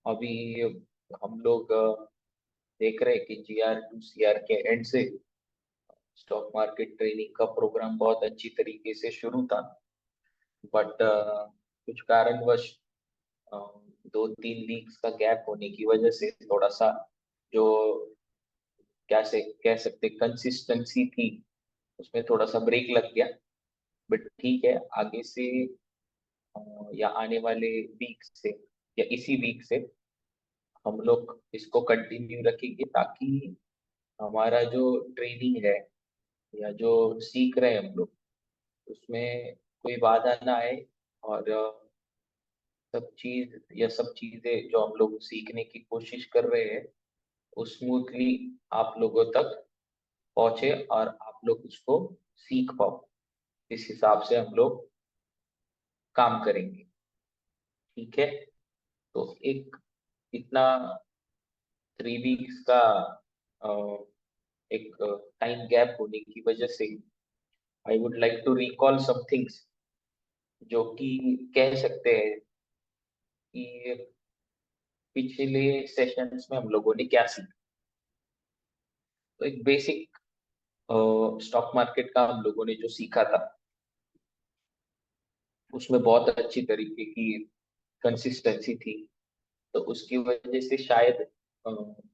अभी हम लोग देख रहे हैं कि GR 2 CR के एंड से स्टॉक मार्केट ट्रेनिंग का प्रोग्राम बहुत अच्छी तरीके से शुरू था। बट कुछ कारणवश अ, 2-3 वीक्स का गैप होने की वजह से थोड़ा सा जो क्या से कह सकते कंसिस्टेंसी थी उसमें थोड़ा सा ब्रेक लग गया। बट ठीक है, आगे से या आने वाले वीक से या इसी वीक से हम लोग इसको कंटिन्यू रखेंगे, ताकि हमारा जो ट्रेनिंग है या जो सीख रहे हैं हम लोग उसमें कोई बाधा ना आए। और सब चीजें जो हम लोग सीखने की कोशिश कर रहे हैं वो स्मूथली आप लोगों तक पहुंचे और आप लोग उसको सीख पाओ। इस हिसाब से हम लोग काम करेंगे। ठीक है, तो एक इतना 3 वीक्स का अ, एक टाइम गैप होने की वजह से I would like to recall some things जो कि कह सकते हैं कि पिछले सेशंस में हम लोगों ने क्या सीखा। तो एक बेसिक स्टॉक मार्केट का हम लोगों ने जो सीखा था उसमें बहुत अच्छी तरीके की कंसिस्टेंसी थी। तो उसकी वजह से शायद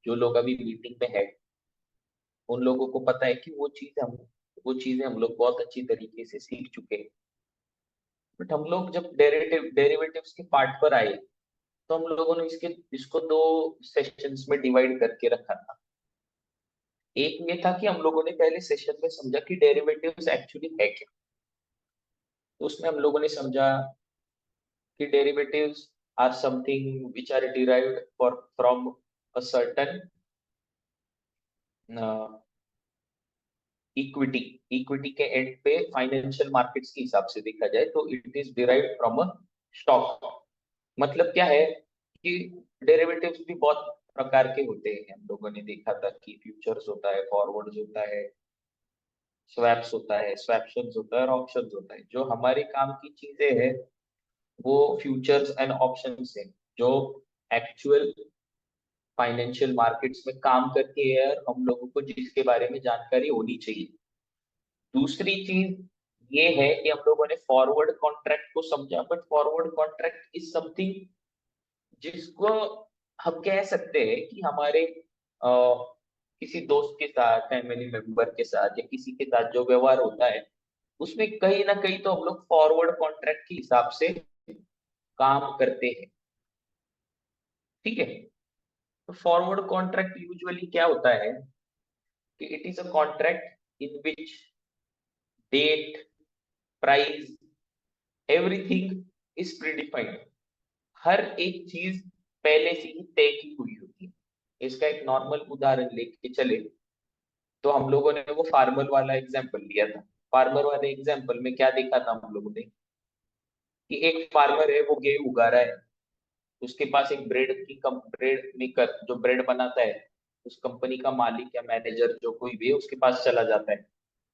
जो लोग अभी मीटिंग में है उन लोगों को पता है कि वो चीजें हम लोग बहुत अच्छी तरीके से सीख चुके हैं। बट हम लोग जब डेरिवेटिव्स के पार्ट पर आए तो हम लोगों ने इसको 2 सेशंस में डिवाइड करके रखा था। एक ये था कि हम लोगों ने पहले सेशन में समझा कि डेरिवेटिव्स एक्चुअली है क्या। तो उसमें हम लोगों ने समझा कि derivatives are something which are derived from a certain equity. Equity के एंड पे फाइनेंशियल मार्केट्स के हिसाब से देखा जाए तो it is derived from a stock. मतलब क्या है कि डेरिवेटिव्स भी बहुत प्रकार के होते हैं। हम लोगों ने देखा था कि फ्यूचर्स होता है, फॉरवर्ड्स होता है, स्वैप्स होता है, स्वैप्शंस होता है और ऑप्शंस होता है। जो हमारे काम की चीजें हैं वो फ्यूचर्स एंड ऑप्शंस है, जो एक्चुअल फाइनेंशियल मार्केट्स में काम करती है और हम लोगों को जिसके बारे में जानकारी होनी चाहिए। दूसरी चीज ये है कि हम लोगों ने फॉरवर्ड कॉन्ट्रैक्ट को समझा। But forward contract is something जिसको हम कह सकते हैं कि हमारे किसी दोस्त के साथ, फैमिली मेंबर के साथ या किसी के साथ जो व्यवहार होता है उसमें कहीं ना कहीं तो हम लोग फॉरवर्ड कॉन्ट्रैक्ट के हिसाब से काम करते हैं। ठीक है, तो फॉरवर्ड कॉन्ट्रैक्ट यूजुअली क्या होता है कि it is a contract in which date, price, everything is predefined. हर एक चीज पहले से ही तय की हुई होती है। इसका एक नॉर्मल उदाहरण लेके चले तो हम लोगों ने वो फार्मर वाला एग्जांपल लिया था। फार्मर वाले एग्जांपल में क्या देखा था हम लोगों ने कि एक फार्मर है, वो गेहूं उगा रहा है। उसके पास एक ब्रेड मेकर जो ब्रेड बनाता है, उस कंपनी का मालिक या मैनेजर जो कोई भी है उसके पास चला जाता है।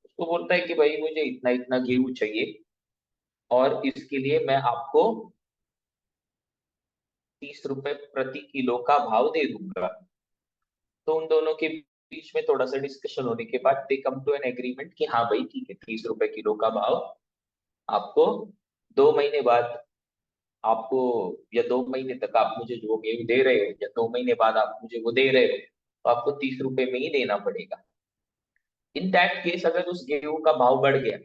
उसको बोलता है कि भाई मुझे इतना इतना गेहूं चाहिए और इसके लिए मैं आपको 30 रुपए प्रति किलो का भाव दे दूंगा। तो उन दोनों के बीच में थोड़ा सा डिस्कशन होने के बाद दे कम टू एन एग्रीमेंट कि हाँ भाई ठीक है, 30 रुपए किलो का भाव आपको 2 महीने बाद आपको, या 2 महीने तक आप मुझे जो गेहूं दे रहे हो या 2 महीने बाद आप मुझे वो दे रहे हो तो आपको 30 रुपए में ही देना पड़ेगा। इन दैट केस अगर उस गेहूं का भाव बढ़ गया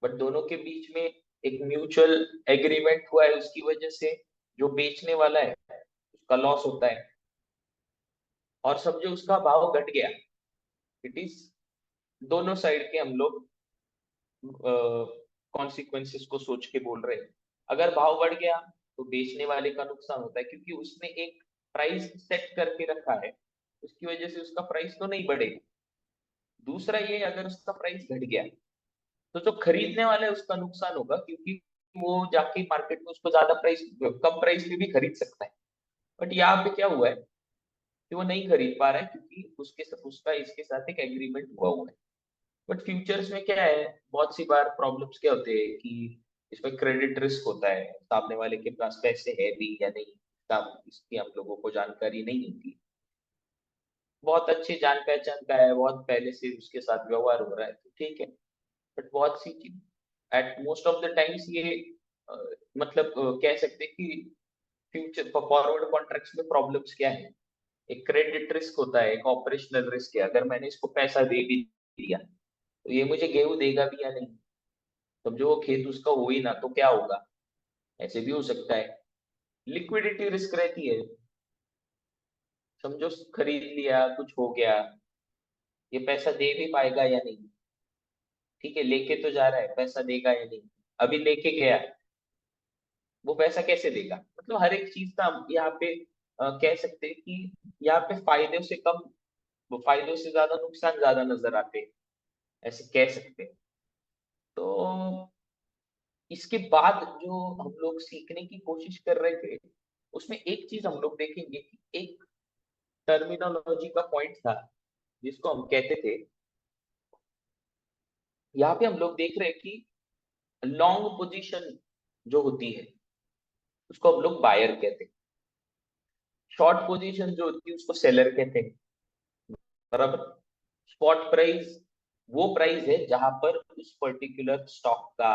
बट दोनों के बीच में एक म्यूचुअल एग्रीमेंट हुआ है, उसकी वजह से जो बेचने वाला है उसका लॉस होता है और समझो उसका भाव घट गया। इट इज दोनों साइड के हम लोग कॉन्सिक्वेंसेस को सोच के बोल रहे हैं। अगर भाव बढ़ गया तो बेचने वाले का नुकसान होता है क्योंकि उसने एक प्राइस सेट करके रखा है, उसकी वजह से उसका प्राइस तो नहीं बढ़ेगा। दूसरा ये, अगर उसका प्राइस घट गया तो जो खरीदने वाला है उसका नुकसान होगा क्योंकि वो जाके मार्केट में उसको ज्यादा प्राइस, कम प्राइस पे भी खरीद सकता है। बट यहाँ पे क्या हुआ है कि वो नहीं खरीद पा रहा है क्योंकि उसका इसके साथ एक एग्रीमेंट हुआ है। बट फ्यूचर्स में क्या है, बहुत सी बार प्रॉब्लम्स क्या होते हैं कि इसमें क्रेडिट रिस्क होता है, सामने वाले के पास पैसे है भी या नहीं। इसकी हम लोगों को जानकारी नहीं थी। बहुत अच्छे जान पहचान का है, बहुत पहले से उसके साथ व्यवहार हो रहा है तो ठीक है। बट बहुत सी चीज at most of the times ये अ, मतलब कह सकते हैं कि फ्यूचर फॉरवर्ड कॉन्ट्रैक्ट्स में प्रॉब्लम्स क्या है। एक क्रेडिट रिस्क होता है, एक ऑपरेशनल रिस्क है। अगर मैंने इसको पैसा दे भी दिया तो ये मुझे गेहूं देगा भी या नहीं, समझो वो खेत उसका हो ही ना तो क्या होगा, ऐसे भी हो सकता है। लिक्विडिटी रिस्क रहती है, समझो खरीद लिया कुछ हो गया, ये पैसा दे भी पाएगा या नहीं। ठीक है, लेके तो जा रहा है, पैसा देगा या नहीं। अभी लेके गया, वो पैसा कैसे देगा। मतलब हर एक चीज का हम यहाँ पे कह सकते हैं कि यहाँ पे फायदे से कम, फायदों से ज्यादा नुकसान ज्यादा नजर आते हैं, ऐसे कह सकते हैं। तो इसके बाद जो हम लोग सीखने की कोशिश कर रहे थे, उसमें एक चीज हम लोग देखेंगे कि एक टर्मिनोलॉजी का पॉइंट था जिसको हम कहते थे, यहाँ पे हम लोग देख रहे हैं कि लॉन्ग पोजीशन जो होती है उसको हम लोग बायर कहते हैं, शॉर्ट पोजीशन जो होती है उसको सेलर कहते हैं, बराबर। स्पॉट प्राइस वो प्राइस है जहां पर उस पर्टिकुलर स्टॉक का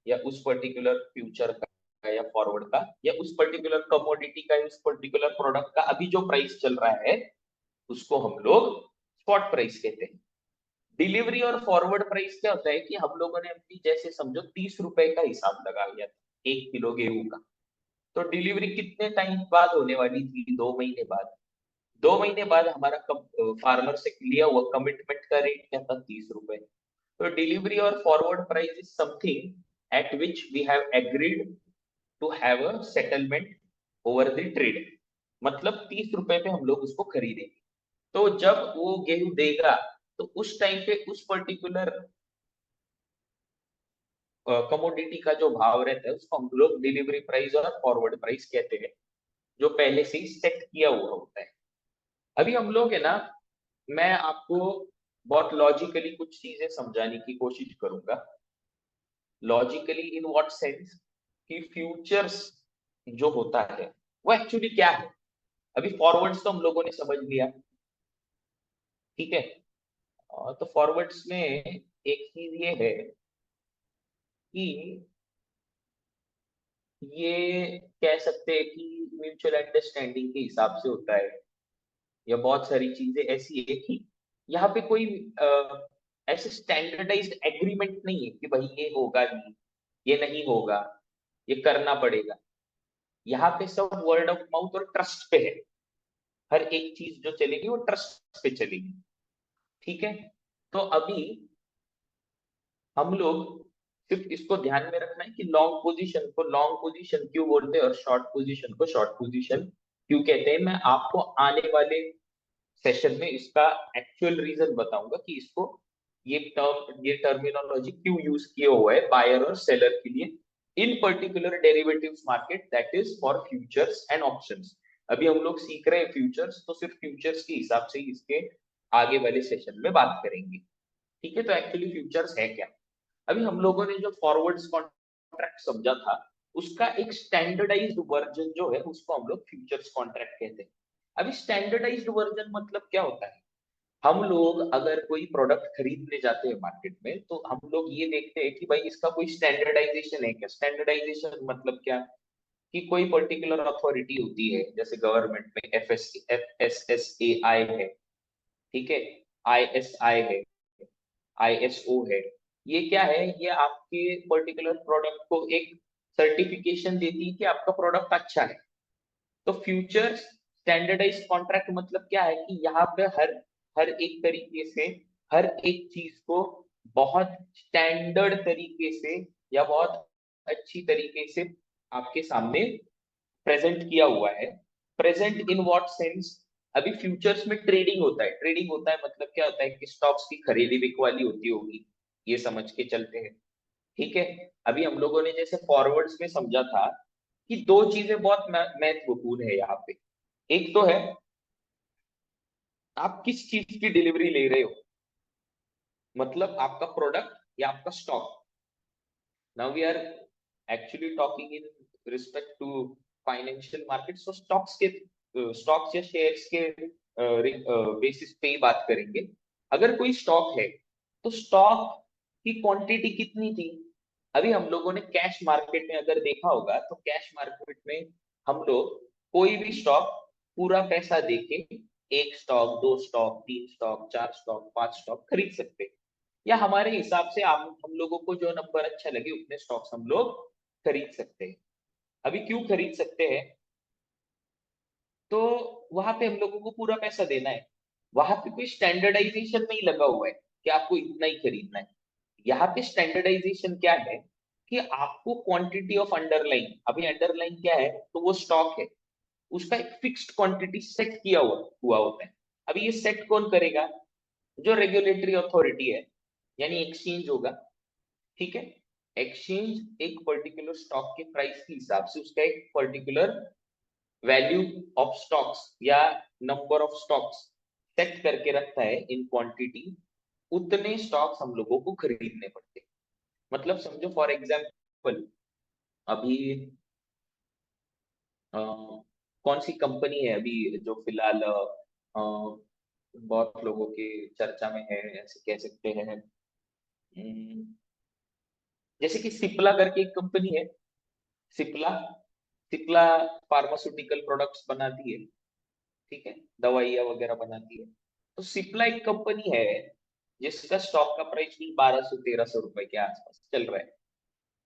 या उस पर्टिकुलर फ्यूचर का या फॉरवर्ड का या उस पर्टिकुलर कमोडिटी का या उस पर्टिकुलर प्रोडक्ट का अभी जो प्राइस चल रहा है उसको हम लोग स्पॉट प्राइस कहते हैं। डिलीवरी और फॉरवर्ड प्राइस क्या होता है कि हम लोगों ने अपनी जैसे समझो 30 रुपए का हिसाब लगा लिया था 1 किलो गेहूं का, तो डिलीवरी कितने टाइम बाद होने वाली थी, 2 महीने बाद। 2 महीने बाद हमारा फार्मर से लिया हुआ कमिटमेंट का रेट क्या था, 30 रुपए। तो डिलीवरी और forward price is something at which we have agreed to have a settlement over the trade. मतलब 30 रुपए पे हम लोग उसको खरीदेंगे। तो जब वो गेहूं देगा तो उस टाइम पे उस पर्टिकुलर कमोडिटी का जो भाव रहता है उसको हम लोग डिलीवरी प्राइस और फॉरवर्ड प्राइस कहते हैं, जो पहले से ही सेट किया हुआ होता है। अभी हम लोग है ना, मैं आपको बहुत लॉजिकली कुछ चीजें समझाने की कोशिश करूंगा। लॉजिकली इन व्हाट सेंस कि फ्यूचर्स जो होता है वो एक्चुअली क्या है। अभी फॉरवर्ड्स तो हम लोगों ने समझ लिया, ठीक है। तो फॉरवर्ड्स में एक चीज ये है कि ये कह सकते हैं कि म्यूचुअल अंडरस्टैंडिंग के हिसाब से होता है, या बहुत सारी चीजें ऐसी है कि यहाँ पे कोई ऐसे स्टैंडर्डाइज्ड एग्रीमेंट नहीं है कि भाई ये होगा नहीं, ये नहीं होगा, ये करना पड़ेगा। यहाँ पे सब वर्ड ऑफ माउथ और ट्रस्ट पे है। हर एक चीज जो चलेगी वो ट्रस्ट पे चलेगी, ठीक है। तो अभी हम लोग सिर्फ इसको ध्यान में रखना है कि लॉन्ग पोजीशन को लॉन्ग पोजीशन क्यों बोलते हैं और शॉर्ट पोजीशन को शॉर्ट पोजीशन क्यों कहते हैं। मैं आपको आने वाले सेशन में इसका एक्चुअल रीजन बताऊंगा कि इसको ये टर्मिनोलॉजी क्यों यूज किया हुआ है बायर और सेलर के लिए इन particular derivatives market that is for futures and options. अभी हम लोग सीख रहे हैं फ्यूचर्स, तो सिर्फ फ्यूचर्स के हिसाब से ही इसके आगे वाले सेशन में बात करेंगे, ठीक है। तो एक्चुअली फ्यूचर्स है क्या। अभी हम लोगों ने जो फॉरवर्ड्स कॉन्ट्रैक्ट समझा था उसका एक स्टैंडर्डाइज्ड वर्जन जो है उसको हम लोग फ्यूचर्स कॉन्ट्रैक्ट कहते हैं। अभी स्टैंडर्डाइज्ड वर्जन मतलब क्या होता है, हम लोग अगर कोई प्रोडक्ट खरीदने जाते हैं मार्केट में तो हम लोग ये देखते हैं कि भाई इसका कोई स्टैंडर्डाइजेशन है क्या। स्टैंडर्डाइजेशन मतलब क्या, कि कोई पर्टिकुलर अथॉरिटी होती है, जैसे गवर्नमेंट में FSSAI है, ठीक है, ISI है, ISO है। ये क्या है, ये आपके पर्टिकुलर प्रोडक्ट को एक सर्टिफिकेशन देती है कि आपका प्रोडक्ट अच्छा है। तो फ्यूचर स्टैंडर्डाइज कॉन्ट्रैक्ट मतलब क्या है कि यहाँ पे हर हर एक तरीके से हर एक चीज को बहुत स्टैंडर्ड तरीके से या बहुत अच्छी तरीके से आपके सामने प्रेजेंट किया हुआ है। प्रेजेंट इन व्हाट सेंस, अभी फ्यूचर्स में ट्रेडिंग होता है। ट्रेडिंग होता है मतलब क्या होता है कि स्टॉक्स की खरीदी बिकवाली होती होगी, ये समझ के चलते हैं, ठीक है। अभी हम लोगों ने जैसे फॉरवर्ड्स में समझा था कि दो चीजें बहुत महत्वपूर्ण है यहाँ पे। एक तो है आप किस चीज की डिलीवरी ले रहे हो, मतलब आपका प्रोडक्ट या आपका stock. Now we are actually talking in respect to financial markets तो स्टॉक्स या शेयर्स के बेसिस पे ही बात करेंगे। अगर कोई स्टॉक है तो स्टॉक की क्वांटिटी कितनी थी। अभी हम लोगों ने कैश मार्केट में अगर देखा होगा तो कैश मार्केट में हम लोग कोई भी स्टॉक पूरा पैसा देके एक स्टॉक, दो स्टॉक, तीन स्टॉक, चार स्टॉक, पांच स्टॉक खरीद सकते हैं, या हमारे हिसाब से हम लोगों को जो नंबर अच्छा लगे उतने स्टॉक्स हम लोग खरीद सकते हैं। अभी क्यों खरीद सकते हैं, तो वहां पे हम लोगों को पूरा पैसा देना है, वहां पे कोई स्टैंडर्डाइजेशन नहीं लगा हुआ है कि आपको इतना ही खरीदना है। यहाँ पे स्टैंडर्डाइजेशन क्या है कि आपको क्वांटिटी ऑफ अंडरलाइन, अभी अंडरलाइन क्या है तो वो स्टॉक है, उसका एक फिक्स्ड क्वांटिटी सेट किया हुआ होता है। अभी ये सेट कौन करेगा, जो रेगुलेटरी अथॉरिटी है, यानी एक्सचेंज होगा। ठीक है, एक्सचेंज एक पर्टिकुलर स्टॉक के प्राइस के हिसाब से उसका एक पर्टिकुलर वैल्यू ऑफ स्टॉक्स या नंबर ऑफ स्टॉक्स सेट करके रखता है इन क्वांटिटी, उतने स्टॉक्स हम लोगों को खरीदने पड़ते हैं। मतलब समझो फॉर एग्जांपल अभी कौन सी कंपनी है अभी जो फिलहाल बहुत लोगों के चर्चा में है, ऐसे कह सकते हैं, जैसे कि सिप्ला करके एक कंपनी है। सिप्ला सिप्ला फार्मास्यूटिकल प्रोडक्ट्स बनाती है, ठीक है, दवाइयाँ वगैरह बनाती है। तो सिप्ला एक कंपनी है जिसका स्टॉक का प्राइस भी 1200-1300 रुपए के आसपास चल रहा है।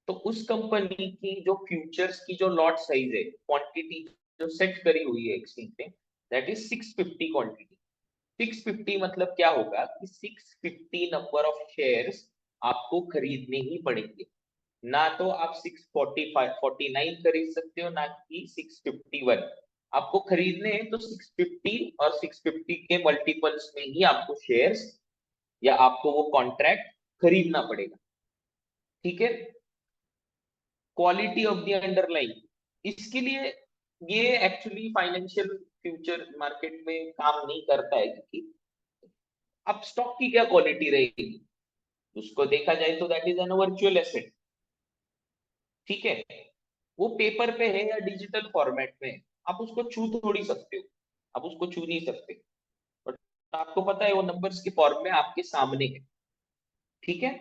तो उस कंपनी की जो फ्यूचर्स की जो लॉट साइज है, क्वांटिटी जो सेट करी हुई है एक्सचेंज पे, दैट इज 650 क्वांटिटी। 650 मतलब क्या होगा कि 650 नंबर ऑफ शेयर्स आपको खरीदने ही पड़ेंगे। ना तो आप 649 खरीद सकते हो, ना कि 651। आपको खरीदने हैं तो 650 और 650 के मल्टीपल्स में ही आपको शेयर्स या आपको वो कॉन्ट्रैक्ट खरीदना पड़ेगा। ठीक है, क्वालिटी ऑफ द अंडरलाइन, इसके लिए ये एक्चुअली फाइनेंशियल फ्यूचर मार्केट में काम नहीं करता है, क्योंकि अब स्टॉक की क्या क्वालिटी रहेगी, उसको देखा जाए तो that is an virtual asset. ठीक है, वो पेपर पे है या डिजिटल फॉर्मेट में है, आप उसको छू थोड़ी सकते हो, आप उसको छू नहीं सकते, बट आपको पता है वो नंबर्स के फॉर्म में आपके सामने है। ठीक है,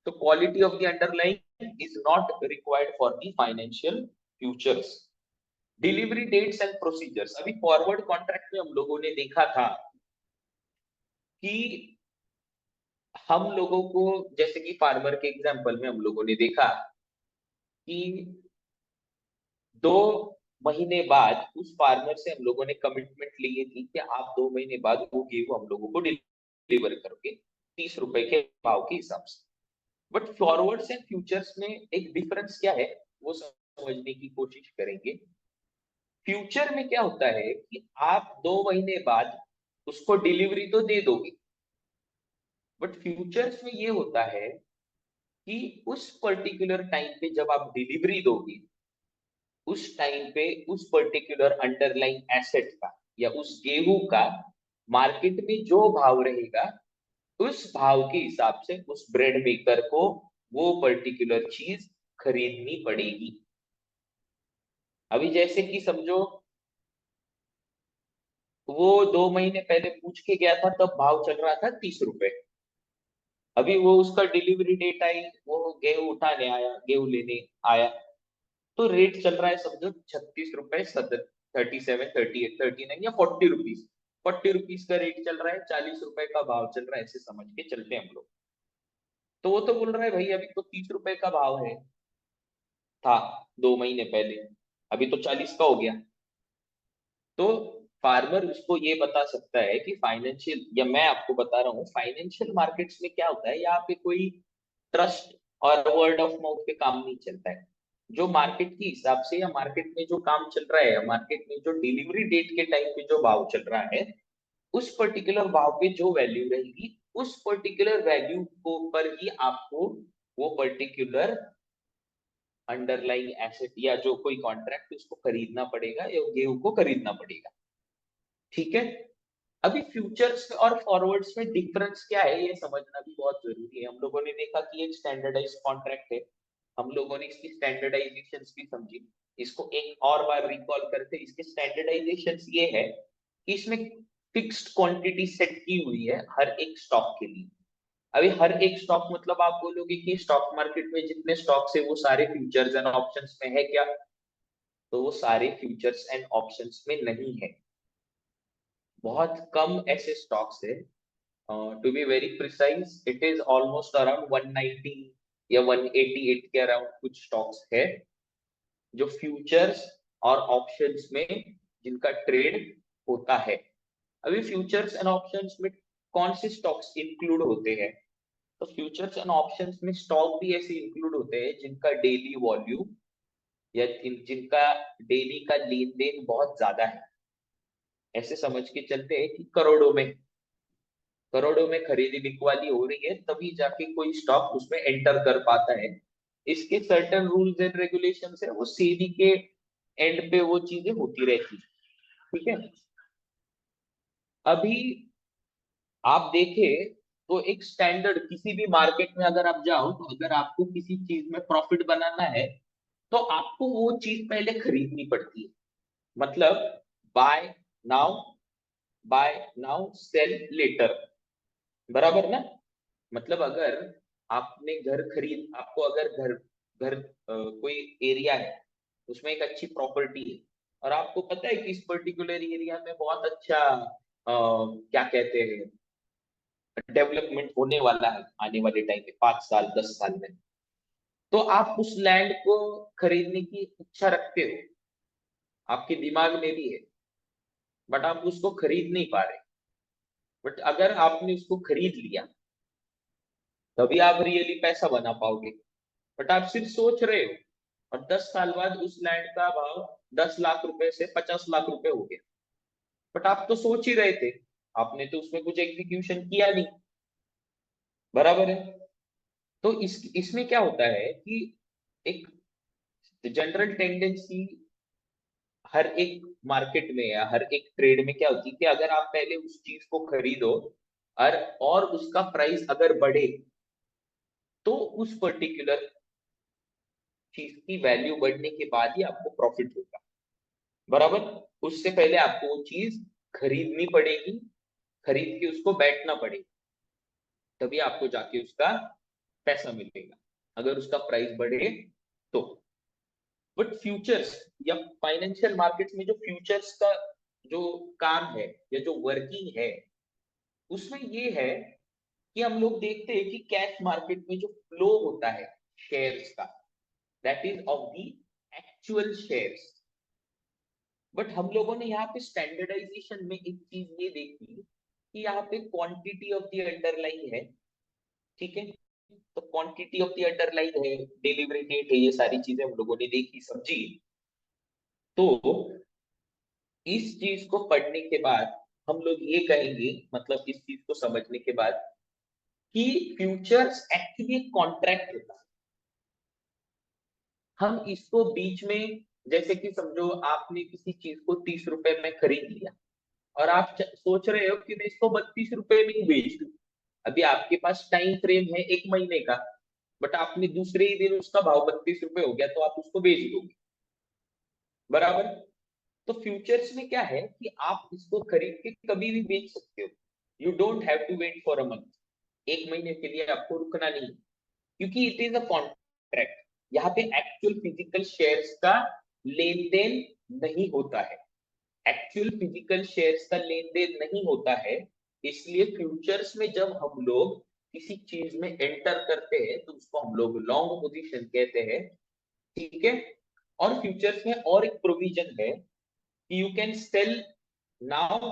तो quality of the underline is not required for the financial futures. Delivery dates and procedures, अभी फॉरवर्ड कॉन्ट्रैक्ट में हम लोगों ने देखा था कि हम लोगों को, जैसे कि फार्मर के एग्जांपल में हम लोगों ने देखा कि 2 महीने बाद उस फार्मर से हम लोगों ने कमिटमेंट ली थी कि आप 2 महीने बाद वो गेहूं हम लोगों को डिलीवर करोगे 30 रुपए के भाव के हिसाब से। बट फॉरवर्ड्स एंड फ्यूचर्स में एक डिफरेंस क्या है वो समझने की कोशिश करेंगे। फ्यूचर में क्या होता है कि आप 2 महीने बाद उसको डिलीवरी तो दे दोगे, बट फ्यूचर्स में ये होता है कि उस पर्टिकुलर टाइम पे जब आप डिलीवरी दोगे, उस टाइम पे उस पर्टिकुलर अंडरलाइन एसेट का या उस गेहूं का मार्केट में जो भाव रहेगा, उस भाव के हिसाब से उस ब्रेड मेकर को वो पर्टिकुलर चीज खरीदनी पड़ेगी। अभी जैसे कि समझो वो 2 महीने पहले पूछ के गया था, तब भाव चल रहा था 30 रुपए। अभी वो उसका डिलीवरी डेट आई, वो गेहूं उठाने आया, गेहूं लेने आया, तो रेट चल रहा है समझो 36 रुपए, 37, 38, 39 या 40 रुपीज। 40 रुपीज का रेट चल रहा है, 40 रुपए का भाव चल रहा है, ऐसे समझ के चलते हैं हम लोग। तो वो तो बोल रहा है भाई अभी तो 30 रुपए का भाव है, था 2 महीने पहले, अभी तो 40 का हो गया। तो फार्मर उसको ये बता सकता है कि फाइनेंशियल, या मैं आपको बता रहा हूँ फाइनेंशियल मार्केट्स में क्या होता है, यहाँ पे कोई ट्रस्ट और वर्ड ऑफ माउथ पे काम नहीं चलता है। जो मार्केट के हिसाब से या मार्केट में जो काम चल रहा है, या मार्केट में जो डिलीवरी डेट के टाइम पे जो भाव चल रहा है, उस पर्टिकुलर भाव पे जो वैल्यू रहेगी, उस पर्टिकुलर वैल्यू को पर ही आपको वो पर्टिकुलर अंडरलाइंग एसेट या जो कोई कॉन्ट्रैक्ट उसको खरीदना पड़ेगा या गेहूं को खरीदना पड़ेगा। ठीक है, अभी फ्यूचर्स और फॉरवर्ड्स में डिफरेंस क्या है ये समझना भी बहुत जरूरी है। हम लोगों ने देखा कि एक स्टैंडर्डाइज कॉन्ट्रैक्ट है, हम लोगों ने इसकी स्टैंडर्डाइजेशन भी समझी। इसको एक और बार रिकॉल करते, इसके स्टैंडर्डाइजेशन ये है कि इसमें फिक्स्ड क्वांटिटी सेट की हुई है हर एक स्टॉक के लिए। अभी हर एक स्टॉक मतलब आप बोलोगे कि स्टॉक मार्केट में जितने स्टॉक्स है वो सारे फ्यूचर्स एंड ऑप्शंस में है क्या? तो वो सारे फ्यूचर्स एंड ऑप्शंस में नहीं है, बहुत कम ऐसे स्टॉक्स है। To be very precise it is almost around 190 या 188 के अराउंड कुछ स्टॉक्स है जो फ्यूचर्स और ऑप्शंस में जिनका ट्रेड होता है। अभी फ्यूचर्स एंड ऑप्शंस में कौन से स्टॉक्स इंक्लूड होते हैं? तो फ्यूचर्स एंड ऑप्शंस में स्टॉक भी ऐसे इंक्लूड होते हैं जिनका डेली वॉल्यूम या जिनका डेली का लेन देन बहुत ज्यादा है। ऐसे समझ के चलते हैं कि करोड़ों में खरीदी बिकवाली हो रही है, तभी जाके कोई स्टॉक उसमें एंटर कर पाता है। इसके सर्टेन रूल्स एंड रेगुलेशंस है, वो सेबी के एंड पे वो चीजें होती रहती है। ठीक है, अभी आप देखें तो एक स्टैंडर्ड किसी भी मार्केट में अगर आप जाओ, तो अगर आपको किसी चीज में प्रॉफिट बनाना है तो आपको वो चीज पहले खरीदनी पड़ती है। मतलब buy now, buy now sell later, बराबर ना? मतलब अगर आपने घर खरीद, आपको अगर घर घर कोई एरिया है, उसमें एक अच्छी प्रॉपर्टी है और आपको पता है कि इस पर्टिकुलर एरिया में बहुत अच्छा क्या कहते हैं डेवलपमेंट होने वाला है आने वाले टाइम में, 5 साल 10 साल में, तो आप उस लैंड को खरीदने की इच्छा रखते हो, आपके दिमाग में भी है, बट आप उसको खरीद नहीं पा रहे। बट अगर आपने उसको खरीद लिया तभी आप रियली पैसा बना पाओगे। बट आप सिर्फ सोच रहे हो और 10 साल बाद उस लैंड का भाव 10 लाख रुपए से 50 लाख रुपए हो गया, बट आप तो सोच ही रहे थे, आपने तो उसमें कुछ एग्जीक्यूशन किया नहीं, बराबर है? तो इसमें क्या होता है कि एक जनरल टेंडेंसी हर एक मार्केट में या हर एक ट्रेड में क्या होती है कि अगर आप पहले उस चीज को खरीदो और उसका प्राइस अगर बढ़े तो उस पर्टिकुलर चीज की वैल्यू बढ़ने के बाद ही आपको प्रॉफिट होगा, बराबर? उससे पहले आपको वो चीज खरीदनी पड़ेगी, खरीद के उसको बैठना पड़ेगा, तभी आपको जाके उसका पैसा मिलेगा अगर उसका प्राइस बढ़े तो। बट फ्यूचर्स या फाइनेंशियल मार्केट्स में जो फ्यूचर्स का जो काम है या जो वर्किंग है, उसमें ये है कि हम लोग देखते हैं कि कैश मार्केट में जो फ्लो होता है शेयर्स का, that is of the actual shares. But हम लोगों ने यहाँ पे स्टैंडर्डाइजेशन में एक चीज ये देखी कि यहाँ पे क्वांटिटी ऑफ द अंडरलाइन है, ठीक है? तो क्वांटिटी ऑफ द अंडरलाइन है, डिलीवरी डेट है, ये सारी चीजें हम लोगों ने देखी समझी। तो इस चीज को पढ़ने के बाद हम लोग ये कहेंगे, मतलब इस चीज को समझने के बाद, कि फ्यूचर्स एक्चुअली कॉन्ट्रैक्ट होता है। हम इसको बीच में, जैसे कि समझो आपने किसी चीज को 30 रुपए में खरीद लिया और आप सोच रहे हो कि मैं इसको 32 रुपए में ही बेच दूं। अभी आपके पास टाइम फ्रेम है 1 महीने का, बट आपने दूसरे ही दिन उसका भाव 32 रुपए हो गया तो आप उसको बेच दोगे, बराबर? तो फ्यूचर्स में क्या है कि आप इसको खरीद के कभी भी बेच सकते हो। You don't have to wait for a month, 1 महीने के लिए आपको रुकना नहीं, क्योंकि इट इज अ कॉन्ट्रैक्ट। यहाँ पे एक्चुअल फिजिकल शेयर्स का लेन देन नहीं होता है, एक्चुअल फिजिकल शेयर्स का लेन देन नहीं होता है। इसलिए फ्यूचर्स में जब हम लोग किसी चीज में एंटर करते हैं तो उसको हम लोग लॉन्ग पोजीशन कहते हैं, ठीक है? और फ्यूचर्स में और एक प्रोविजन है कि you can sell now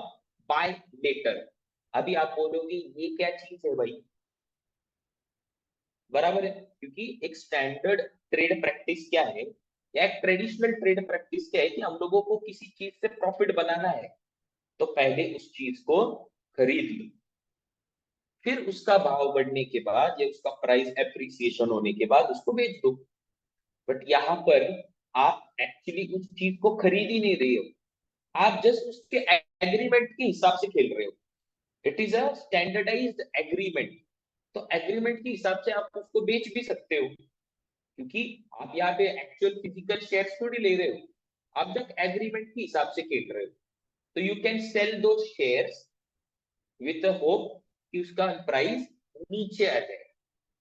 buy later. अभी आप बोलोगे ये क्या चीज है भाई, बराबर है? क्योंकि एक स्टैंडर्ड ट्रेड प्रैक्टिस क्या है या एक ट्रेडिशनल ट्रेड प्रैक्टिस क्या है कि हम लोगों को किसी चीज से प्रॉफिट बनाना है तो पहले उस चीज को खरीद लो, फिर उसका भाव बढ़ने के बाद या उसका प्राइस एप्रिसिएशन होने के बाद उसको बेच दो। बट यहाँ पर आप एक्चुअली उस चीज को खरीद ही नहीं रहे हो, आप जस्ट उसके एग्रीमेंट के हिसाब से खेल रहे हो। It is a standardised agreement, तो एग्रीमेंट के हिसाब से आप उसको बेच भी सकते हो। क्योंकि आप यहाँ पे एक्चुअल फिजिकल शेयर्स थोड़ी ले रहे हो, आप जब एग्रीमेंट के हिसाब से खेल रहे हो, तो यू कैन सेल दो शेयर्स विथ अ होप कि उसका प्राइस नीचे आ जाए।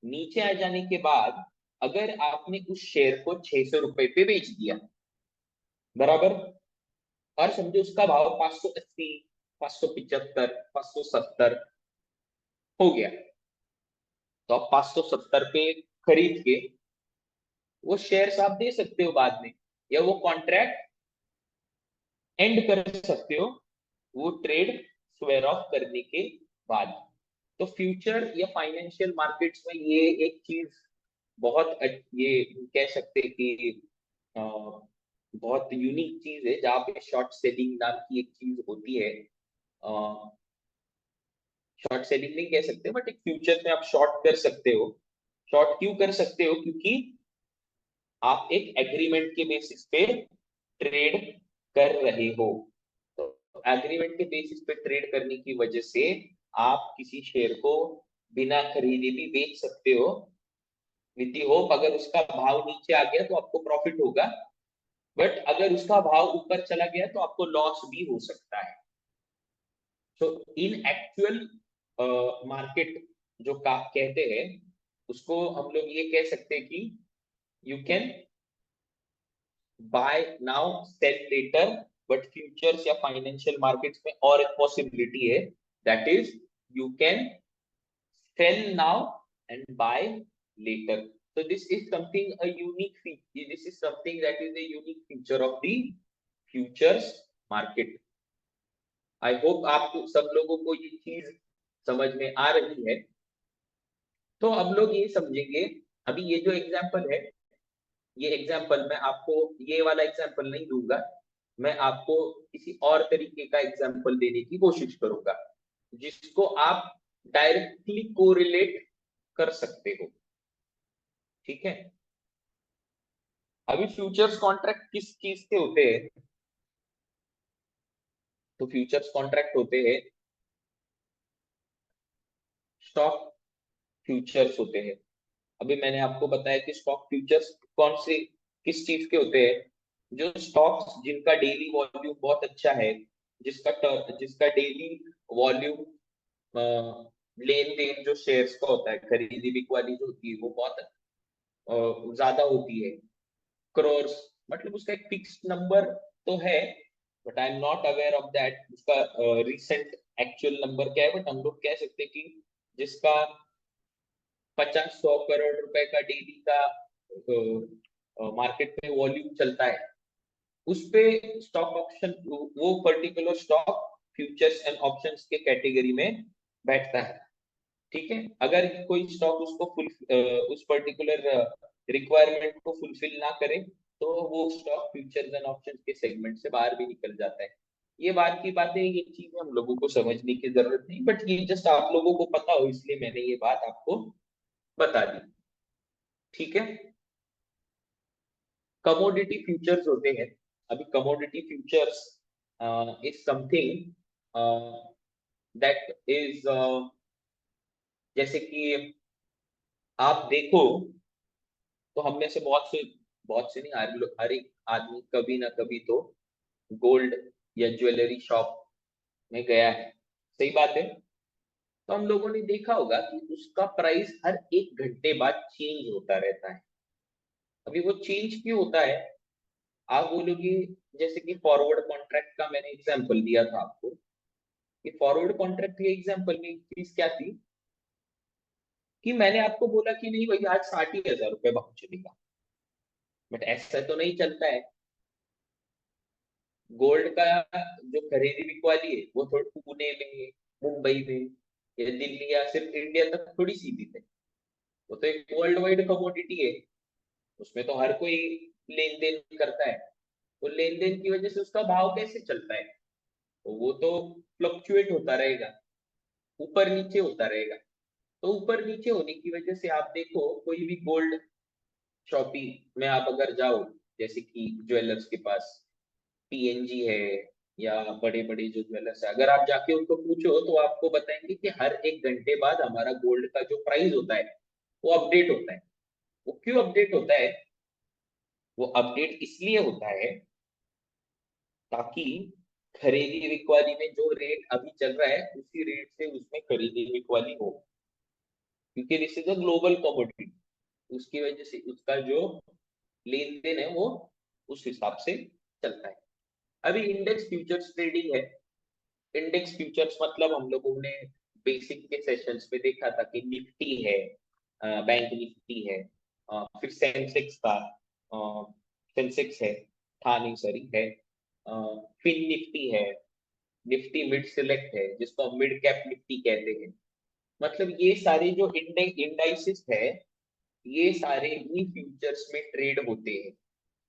नीचे आ जाने के बाद अगर आपने उस शेयर को 600 रुपए पे बेच दिया, बराबर, और समझो उसका भाव 580, 575, 570 हो गया, तो आप 570 पे खरीद के वो शेयर्स आप दे सकते हो बाद में, या वो कॉन्ट्रैक्ट एंड कर सकते हो वो ट्रेड स्क्वेयर ऑफ करने के बाद। तो फ्यूचर या फाइनेंशियल मार्केट्स में ये एक चीज बहुत ये कह सकते हैं कि अ, बहुत यूनिक चीज है, जहाँ पे शॉर्ट सेलिंग नाम की एक चीज होती है। शॉर्ट सेलिंग नहीं कह सकते, बट एक फ्यूचर में आप शॉर्ट कर सकते हो। शॉर्ट क्यों कर सकते हो? क्योंकि आप एक एग्रीमेंट के बेसिस पे ट्रेड कर रहे हो। तो एग्रीमेंट के बेसिस पे ट्रेड करने की वजह से आप किसी शेयर को बिना खरीदे भी बेच सकते हो, विद दी होप अगर उसका भाव नीचे आ गया तो आपको प्रॉफिट होगा, बट अगर उसका भाव ऊपर चला गया तो आपको लॉस भी हो सकता है। सो इन एक्चुअल मार्केट जो का कहते हैं, उसको हम लोग ये कह सकते हैं कि you can buy now sell later. But futures या फाइनेंशियल मार्केट्स में और एक पॉसिबिलिटी है, that is you can sell now and buy later. So this is something a unique feature. This is something that is a unique feature of the futures market. I hope आप सब लोगों को ये चीज समझ में आ रही है। तो अब लोग ये समझेंगे, अभी ये जो एग्जांपल है, ये एग्जांपल मैं आपको ये वाला एग्जांपल नहीं दूंगा, मैं आपको किसी और तरीके का एग्जांपल देने की कोशिश करूंगा जिसको आप डायरेक्टली कोरिलेट कर सकते हो। ठीक है? अभी फ्यूचर्स कॉन्ट्रैक्ट किस चीज के होते हैं? तो फ्यूचर्स कॉन्ट्रैक्ट होते हैं स्टॉक फ्यूचर्स होते हैं। अभी मैंने आपको बताया कि स्टॉक फ्यूचर्स कौन से किस चीज के होते हैं? जो स्टॉक्स जिनका डेली वॉल्यूम बहुत अच्छा है, जिसका डेली वॉल्यूम लेन देन जो शेयर्स का होता है, खरीदी बिकवाली जो होती है वो बहुत ज्यादा होती है, करोर्स, मतलब उसका एक फिक्स नंबर तो है, but I am not aware of that उसका रिसेंट एक्चुअल नंबर क्या है। बट हम लोग कह सकते हैं कि जिसका 50-100 करोड़ रुपए का डेली का मार्केट में वॉल्यूम चलता है, उस पे स्टॉक ऑप्शन, वो particular stock futures and options के कैटेगरी में बैठता है। ठीक है? अगर कोई स्टॉक उसको फुल उस पर्टिकुलर रिक्वायरमेंट को फुलफिल ना करे, तो वो स्टॉक फ्यूचर्स एंड ऑप्शंस के सेगमेंट से बाहर भी निकल जाता है। ये बात की बातें, ये चीजें हम लोगों को समझने की जरूरत नहीं, बट ये जस्ट आप लोगों को पता हो इसलिए मैंने ये बात आपको बता दी। ठीक है? कमोडिटी फ्यूचर्स होते हैं। अभी commodity futures is something that is, जैसे कि आप देखो, तो हम में से बहुत से नहीं, हर एक आदमी कभी ना कभी तो गोल्ड या ज्वेलरी शॉप में गया है। सही बात है। तो हम लोगों ने देखा होगा कि उसका प्राइस हर 1 घंटे बाद चेंज होता रहता है। अभी वो चेंज क्यों होता है? आप बोलोगे, जैसे कि फॉरवर्ड कॉन्ट्रैक्ट का मैंने एग्जांपल दिया था आपको, कि फॉरवर्ड कॉन्ट्रैक्ट की एग्जांपल में चीज क्या थी, कि मैंने आपको बोला कि नहीं भाई आज 60,000 रुपए भाव चलेगा, बट ऐसा तो नहीं चलता है। गोल्ड का जो खरीदी बिकवाली है वो थोड़ी पुणे में, मुंबई में या दिल्ली या सिर्फ इंडिया तक थोड़ी सीमित है। वो तो एक वर्ल्ड वाइड कमोडिटी है, उसमें तो हर कोई लेन देन करता है। तो लेन देन की वजह से उसका भाव कैसे चलता है? तो वो तो फ्लक्चुएट होता रहेगा, ऊपर नीचे होता रहेगा। तो ऊपर नीचे होने की वजह से आप देखो, कोई भी गोल्ड शॉपिंग में आप अगर जाओ, जैसे कि ज्वेलर्स के पास पीएनजी है या बड़े बड़े जो ज्वेलर्स है, अगर आप जाके उनको पूछो तो आपको बताएंगे कि हर 1 घंटे बाद हमारा गोल्ड का जो प्राइस होता है वो अपडेट होता है। वो क्यों अपडेट होता है? वो अपडेट इसलिए होता है ताकि खरीदी बिकवाली में जो रेट अभी चल रहा है उसी रेट से उसमें खरीदी बिकवाली हो, क्योंकि this is a global commodity. उसकी वजह से उसका जो लेन देन है वो उस हिसाब से चलता है। अभी इंडेक्स फ्यूचर्स ट्रेडिंग है। इंडेक्स फ्यूचर्स मतलब हम लोगों ने बेसिक के सेशंस में देखा था कि निफ्टी है, बैंक निफ्टी है, फिर सेंसेक्स का सेंसेक्स है, था नहीं सॉरी है, फिन निफ्टी है, निफ्टी मिड सिलेक्ट है जिसको हम मिड कैप निफ्टी कहते हैं। मतलब ये सारे जो इंडाइसिस है ये सारे ही फ्यूचर्स में ट्रेड होते हैं।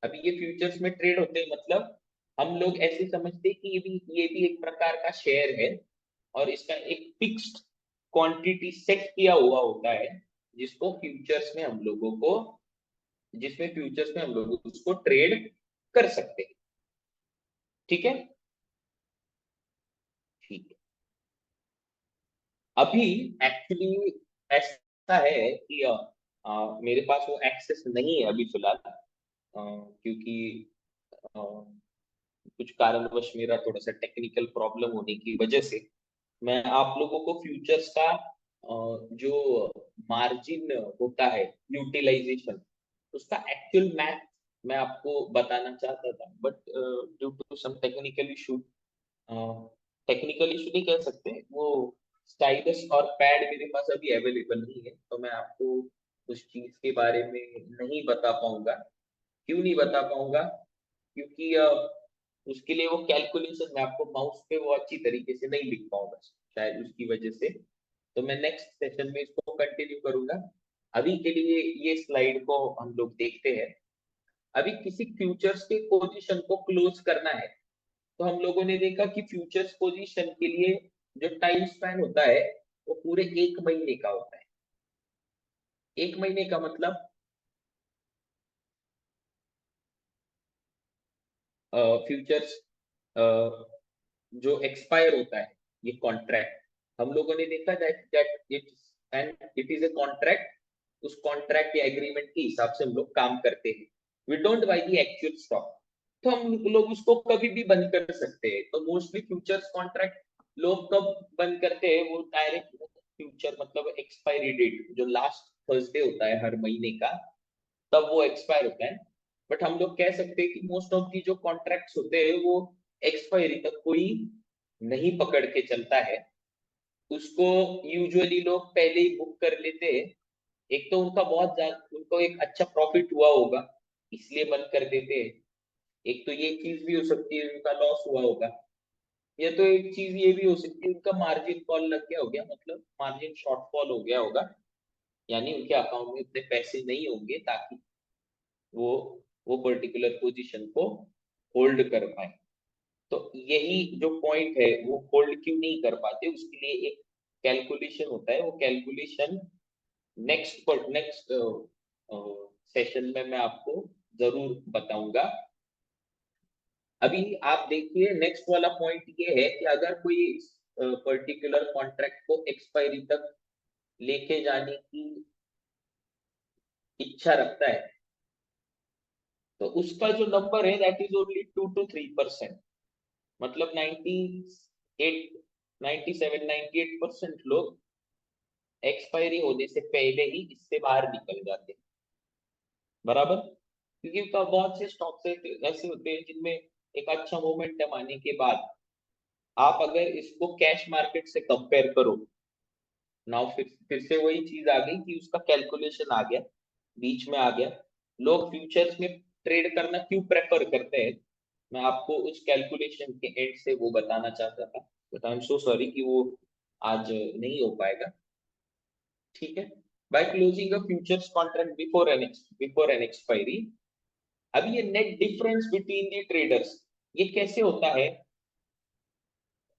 अभी ये फ्यूचर्स में ट्रेड होते हैं मतलब हम लोग ऐसे समझते हैं कि ये भी एक प्रकार का शेयर है और इसका एक फिक्स्ड क्वांटिटी सेट किया हुआ होता है जिसको फ्यूचर्स में हम लोगों को जिसमें फ्यूचर्स में हम लोग उसको ट्रेड कर सकते हैं। ठीक है, ठीक है। अभी एक्चुअली ऐसा है कि मेरे पास वो एक्सेस नहीं है अभी फिलहाल, क्योंकि अ, कुछ कारणवश मेरा थोड़ा सा टेक्निकल प्रॉब्लम होने की वजह से मैं आप लोगों को फ्यूचर्स का जो मार्जिन होता है यूटिलाइजेशन उसका एक्चुअल मैथ मैं आपको बताना चाहता था, but due to some technical issue, technical issue नहीं कह सकते वो, स्टाइलस और पैड मेरे पास अभी अवेलेबल नहीं है तो मैं आपको उस चीज के बारे में नहीं बता पाऊंगा। क्यों नहीं बता पाऊंगा? क्योंकि उसके लिए वो कैलकुलेशन मैं आपको माउस पे वो अच्छी तरीके से नहीं लिख पाऊंगा शायद उसकी वजह से। तो मैं नेक्स्ट सेशन में इसको कंटिन्यू करूंगा। अभी के लिए ये स्लाइड को हम लोग देखते हैं। अभी किसी फ्यूचर्स के पोजीशन को क्लोज करना है तो हम लोगों ने देखा कि फ्यूचर्स पोजीशन के लिए जो टाइम स्पैन होता है वो पूरे 1 महीने का होता है। 1 महीने का मतलब फ्यूचर्स जो एक्सपायर होता है ये कॉन्ट्रैक्ट, हम लोगों ने देखा that that it and it is a contract. उस कॉन्ट्रैक्ट या एग्रीमेंट के हिसाब से हम लोग काम करते हैं। We don't buy the actual stock. तो हम लोग उसको कभी भी बंद कर सकते हैं। तो मोस्टली फ्यूचर्स कॉन्ट्रैक्ट लोग कब बंद करते हैं? वो डायरेक्ट फ्यूचर मतलब एक्सपायरी डेट जो लास्ट थर्सडे होता है हर महीने का तब वो एक्सपायर होता है। बट हम लोग कह सकते हैं कि मोस्ट ऑफ दी जो कॉन्ट्रैक्ट्स होते हैं वो एक्सपायरी तक कोई नहीं पकड़ के चलता है। उसको यूजुअली लोग पहले ही बुक कर लेते हैं। एक तो उनका बहुत ज्यादा उनको एक अच्छा प्रॉफिट हुआ होगा इसलिए बंद कर देते हैं। एक तो ये चीज भी हो सकती है उनका लॉस हुआ होगा, या तो एक चीज ये भी हो सकती है उनका मार्जिन कॉल लग गया हो गया, मतलब मार्जिन शॉर्टफॉल हो गया होगा, यानी उनके अकाउंट में उतने पैसे नहीं होंगे ताकि वो वो पर्टिकुलर पोजीशन को होल्ड कर पाए। तो यही जो पॉइंट है वो होल्ड क्यों नहीं कर पाते उसके लिए एक कैलकुलेशन होता है। वो कैलकुलेशन नेक्स्ट सेशन में मैं आपको जरूर बताऊंगा। अभी आप देखिए नेक्स्ट वाला पॉइंट ये है कि अगर कोई पर्टिकुलर कॉन्ट्रैक्ट को एक्सपायरी तक लेके जाने की इच्छा रखता है तो उसका जो नंबर है दैट इज ओनली 2 to 3%। मतलब 98 97 98% लोग एक्सपायरी होने से पहले ही इससे बाहर निकल जाते हैं। बराबर, क्योंकि बहुत से स्टॉक्स ऐसे होते हैं जिनमें एक अच्छा मोमेंटम आने के बाद आप अगर इसको कैश मार्केट से कंपेयर करो, नाउ फिर से वही चीज आ गई कि उसका कैलकुलेशन आ गया, बीच में आ गया। लोग फ्यूचर्स में ट्रेड करना क्यों प्रेफर करते हैं मैं आपको उस कैलकुलेशन के एंड से वो बताना चाहता था, but I am so sorry कि वो आज नहीं हो पाएगा। ठीक है, by closing a futures contract before N expiry. अब ये net difference between the traders ये कैसे होता है?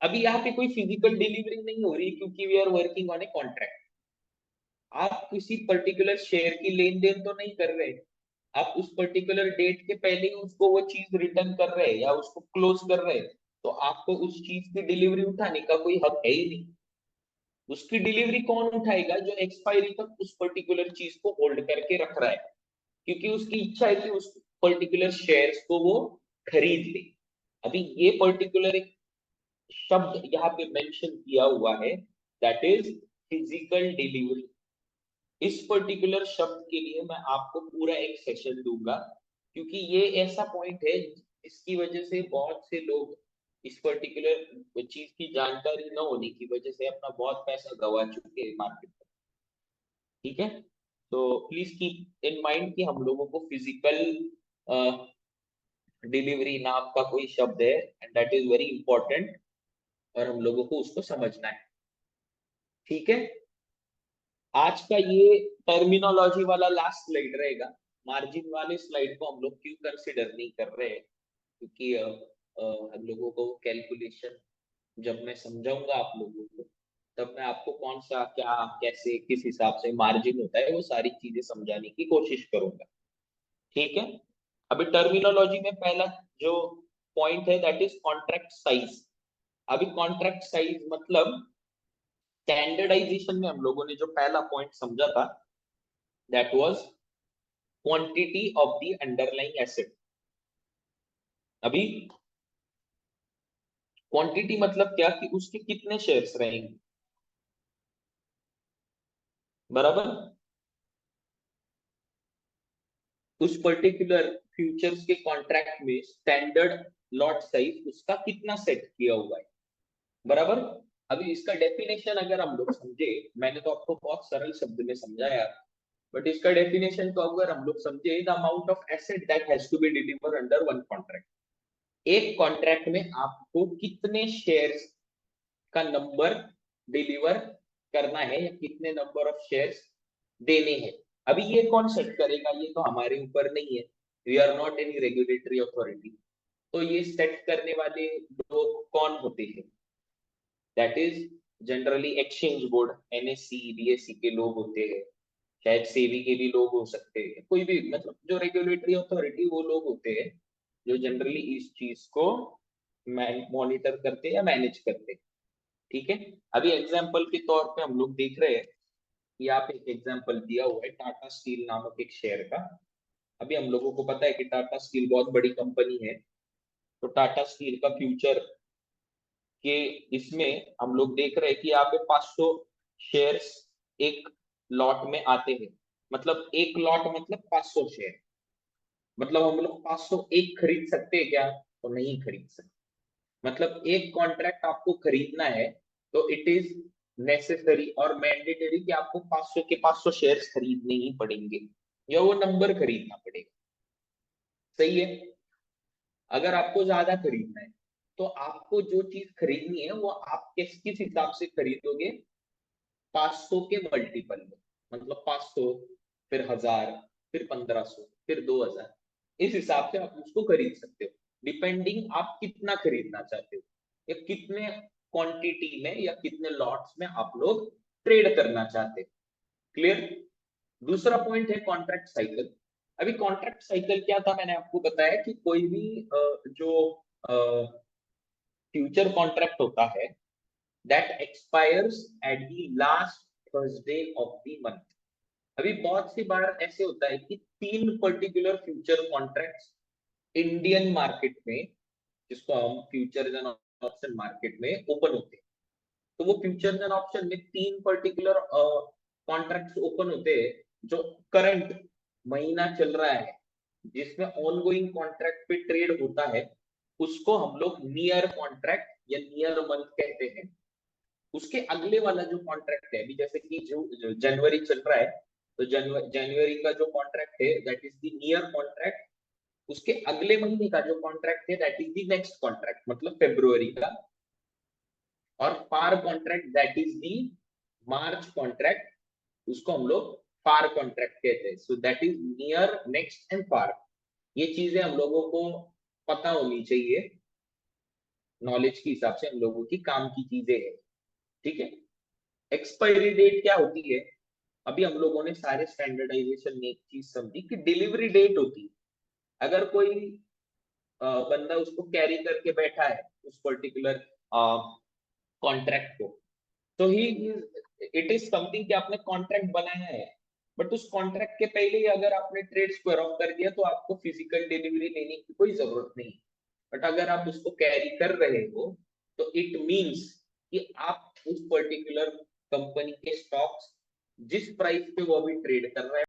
अभी यहाँ पे कोई फिजिकल डिलीवरी नहीं हो रही क्योंकि we are working on a contract. आप किसी पर्टिकुलर शेयर की लेन देन तो नहीं कर रहे, आप उस पर्टिकुलर डेट के पहले ही उसको वो चीज रिटर्न कर रहे हैं या उसको क्लोज कर रहे हैं, तो आपको उस चीज की डिलीवरी उठाने का कोई हक है ही नहीं। उसकी डिलीवरी कौन उठाएगा? जो एक्सपायरी तक उस पर्टिकुलर चीज को होल्ड करके रख रहा है, क्योंकि उसकी इच्छा है कि उस पर्टिकुलर शेयर्स को वो खरीद ले। अभी ये पर्टिकुलर एक शब्द यहाँ पे मेंशन किया हुआ है, दैट इज फिजिकल डिलीवरी। इस पर्टिकुलर शब्द के लिए मैं आपको पूरा एक सेशन दूंगा, क्योंकि ये ऐसा पॉइंट है इसकी वजह से बहुत से लोग इस पर्टिकुलर चीज की जानकारी न होने की वजह से अपना बहुत पैसा गवा चुके हैं मार्केट में। ठीक है, तो प्लीज कीप इन माइंड कि हम लोगों को फिजिकल डिलीवरी नाम का कोई शब्द है, and that is very important, और हम लोगों को उसको समझना है। ठीक है, आज का ये टर्मिनोलॉजी वाला लास्ट स्लाइड रहेगा। मार्जिन वाले स्लाइड को हम लोग क्यों कंसिडर नहीं कर रहे हैं, क्योंकि हम लोगों को कैलकुलेशन जब मैं समझाऊंगा आप लोगों को, तब मैं आपको कौन सा क्या कैसे किस हिसाब से मार्जिन होता है वो सारी चीजें समझाने की कोशिश करूंगा। ठीक है, अभी टर्मिनोलॉजी में पहला जो पॉइंट है दैट इज कॉन्ट्रैक्ट साइज। अभी कॉन्ट्रैक्ट साइज मतलब स्टैंडर्डाइजेशन में हम लोगों ने जो पहला पॉइंट समझा था, that was quantity of the underlying asset. अभी क्वांटिटी मतलब क्या कि उसके कितने शेयर्स रहेंगे, बराबर। उस पर्टिकुलर फ्यूचर्स के कॉन्ट्रैक्ट में स्टैंडर्ड लॉट साइज उसका कितना सेट किया हुआ है, बराबर। अभी इसका डेफिनेशन अगर हम लोग समझे, मैंने तो आपको बहुत सरल शब्द में समझाया, बट इसका डेफिनेशन तो अगर हम लोग समझे, the amount of asset that has to be deliver under one contract. एक कॉन्ट्रैक्ट में आपको कितने शेयर्स का नंबर डिलीवर करना है या कितने नंबर ऑफ शेयर्स देने हैं। अभी ये कौन सेट करेगा, ये तो हमारे ऊपर नहीं है, we are not any regulatory authority. तो ये सेट करने वाले लोग कौन होते हैं? That is generally exchange board, NSC BSC के लोग होते हैं, शायद सेबी के भी लोग हो सकते हैं, कोई भी मतलब जो रेगुलेटरी अथॉरिटी वो लोग होते हैं जो जनरली इस चीज को मॉनिटर करते हैं या मैनेज करते हैं। ठीक है, अभी एग्जाम्पल के तौर पे हम लोग देख रहे हैं, यहाँ पे एक एग्जाम्पल दिया हुआ है टाटा स्टील नामक एक शेयर का। अभी हम लोगों को पता है कि टाटा स्टील बहुत बड़ी कंपनी है, तो टाटा स्टील का फ्यूचर के इसमें हम लोग देख रहे हैं कि यहाँ पे 500 शेयर्स एक लॉट में आते हैं। मतलब एक लॉट मतलब 500 शेयर, मतलब हम लोग 500 एक खरीद सकते हैं क्या? तो नहीं खरीद सकते। मतलब एक कॉन्ट्रैक्ट आपको खरीदना है तो इट इज नेसेसरी और मैंडेटरी कि आपको 500 के 500 शेयर्स खरीदने ही पड़ेंगे, या वो नंबर खरीदना पड़ेगा। सही है, अगर आपको ज्यादा खरीदना है तो आपको जो चीज खरीदनी है वो आप किस किस हिसाब से खरीदोगे? 500 के मल्टीपल में, मतलब 500 फिर 1000 फिर 1500 फिर 2000, इस हिसाब से आप उसको खरीद सकते हो, डिपेंडिंग आप कितना खरीदना चाहते हो या कितने क्वांटिटी में या कितने लॉट्स में आप लोग ट्रेड करना चाहते हो। क्लियर। दूसरा पॉइंट है कॉन्ट्रैक्ट साइकिल। अभी कॉन्ट्रैक्ट साइकिल क्या था, मैंने आपको बताया कि कोई भी जो फ्यूचर कॉन्ट्रैक्ट होता है that expires at the last Thursday of the month. अभी बहुत सी बार ऐसे होता है कि तीन particular future contracts Indian market में, जिसको हम फ्यूचर्स एंड ऑप्शन मार्केट में ओपन होते हैं, तो वो फ्यूचर्स एंड ऑप्शन में तीन पर्टिकुलर कॉन्ट्रैक्ट्स ओपन होते हैं जो करंट महीना चल रहा है, जिसमें ऑनगोइंग कॉन्ट्रैक्ट पे ट्रेड होता है, उसको हम लोग नियर कॉन्ट्रैक्ट या नियर मंथ कहते हैं। उसके अगले वाला जो कॉन्ट्रैक्ट है, अभी जैसे कि जो जनवरी चल रहा है, तो जनवरी का जो कॉन्ट्रैक्ट है that is the near contract. उसके अगले महीने का जो कॉन्ट्रैक्ट है that is the next contract, मतलब फेब्रुवरी का। और far contract that is the March contract, उसको हम लोग फार कॉन्ट्रैक्ट कहते हैं। So that is near, next and far. ये चीजें हम लोगों को पता होनी चाहिए, नॉलेज के हिसाब से हम लोगों की काम की चीजें है। ठीक है, एक्सपायरी डेट क्या होती है? अभी हम लोगों ने सारे स्टैंडर्डाइजेशन में एक चीज समझी कि डिलीवरी डेट होती है। अगर कोई बंदा उसको कैरी करके बैठा है उस पर्टिकुलर कॉन्ट्रैक्ट को, तो ही इट इज समथिंग कि आपने कॉन्ट्रैक्ट बनाया है, बट उस कॉन्ट्रैक्ट के पहले ही अगर आपने ट्रेड स्क्वायर ऑफ कर दिया तो आपको फिजिकल डिलीवरी लेने की कोई जरूरत नहीं। बट अगर आप उसको कैरी कर रहे हो तो इट मींस कि आप उस पर्टिकुलर कंपनी के स्टॉक्स जिस प्राइस पे वो अभी ट्रेड कर रहा है